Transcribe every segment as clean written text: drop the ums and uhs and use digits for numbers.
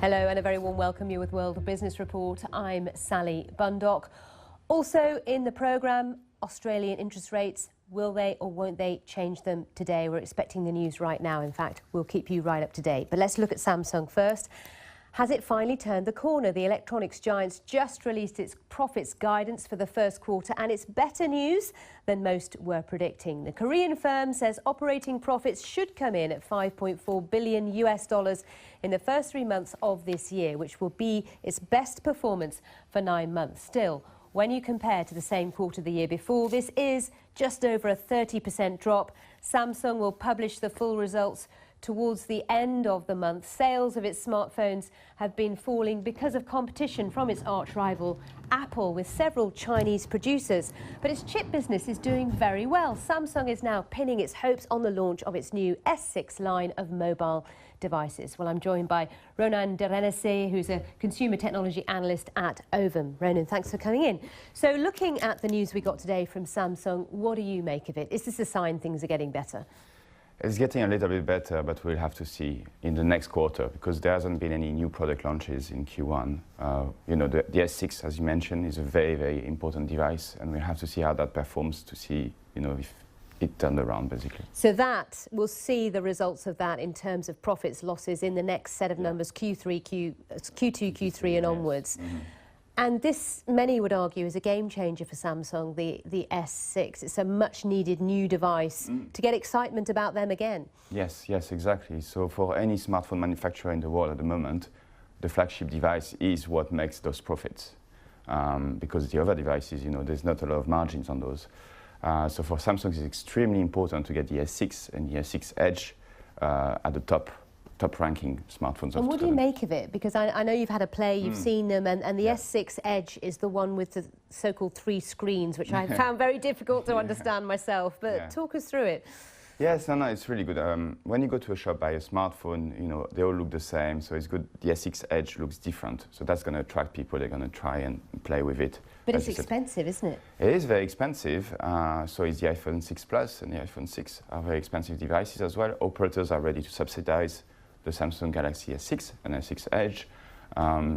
Hello and a very warm welcome you with World Business Report. I'm Sally Bundock. Also in the programme, Australian interest rates. Will they or won't they change them today? We're expecting the news right now. In fact, we'll keep you right up to date. But let's look at Samsung first. Has it finally turned the corner? The electronics giant's just released its profits guidance for the first quarter, and it's better news than most were predicting. The Korean firm says operating profits should come in at $5.4 billion in the first 3 months of this year, which will be its best performance for 9 months. Still, when you compare to the same quarter the year before, this is just over a 30% drop. Samsung will publish the full results towards the end of the month. Sales of its smartphones have been falling because of competition from its arch rival Apple, with several Chinese producers. But its chip business is doing very well. Samsung is now pinning its hopes on the launch of its new S6 line of mobile devices. Well, I'm joined by Ronan de Renesse, who's a consumer technology analyst at Ovum. Ronan, thanks for coming in. So looking at the news we got today from Samsung, what do you make of it? Is this a sign things are getting better? It's getting a little bit better, but we'll have to see in the next quarter because there hasn't been any new product launches in Q1. You know, the S6, as you mentioned, is a very, very important device, and we'll have to see how that performs to see, you know, if it turned around, basically. So that, we'll see the results of that in terms of profits, losses in the next set of numbers, Q2, Q3 and onwards. Mm-hmm. And this, many would argue, is a game changer for Samsung, the S6. It's a much needed new device to get excitement about them again. Yes, exactly. So for any smartphone manufacturer in the world at the moment, the flagship device is what makes those profits. Because the other devices, you know, there's not a lot of margins on those. So for Samsung, it's extremely important to get the S6 and the S6 Edge at the top ranking smartphones. And what do you make of it? Because I know you've had a play, you've seen them, and the S6 Edge is the one with the so-called 3 screens, which I found very difficult to understand myself. But talk us through it. Yes, no, it's really good. When you go to a shop, buy a smartphone, you know, they all look the same, so it's good. The S6 Edge looks different, so that's going to attract people. They're going to try and play with it. But it's expensive, isn't it? It is very expensive. So is the iPhone 6 Plus and the iPhone 6 are very expensive devices as well. Operators are ready to subsidize the Samsung Galaxy S6 and S6 Edge,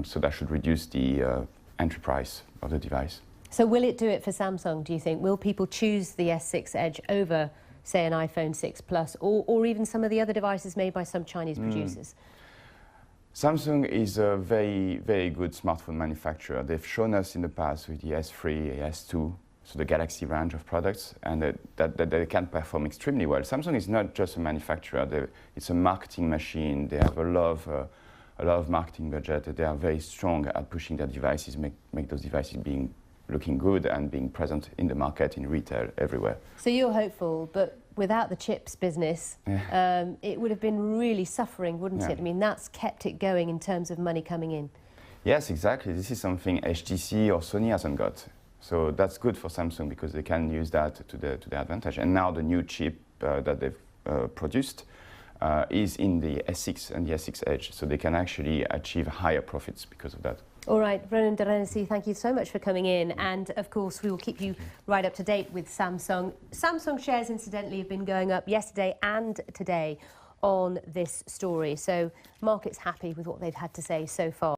so that should reduce the entry price of the device. So will it do it for Samsung, do you think? Will people choose the S6 Edge over, say, an iPhone 6 Plus, or even some of the other devices made by some Chinese producers? Samsung is a very, very good smartphone manufacturer. They've shown us in the past with the S3, S2, so the Galaxy range of products, and that they can perform extremely well. Samsung is not just a manufacturer, it's a marketing machine. They have a lot of marketing budget. They are very strong at pushing their devices, make those devices looking good and being present in the market, in retail, everywhere. So you're hopeful, but without the chips business, it would have been really suffering, wouldn't it? I mean, that's kept it going in terms of money coming in. Yes, exactly. This is something HTC or Sony hasn't got. So that's good for Samsung because they can use that to their advantage. And now the new chip that they've produced is in the S6 and the S6 Edge. So they can actually achieve higher profits because of that. All right, Ronan de Renesse, thank you so much for coming in. And of course, we will keep you right up to date with Samsung. Samsung shares, incidentally, have been going up yesterday and today on this story. So market's happy with what they've had to say so far.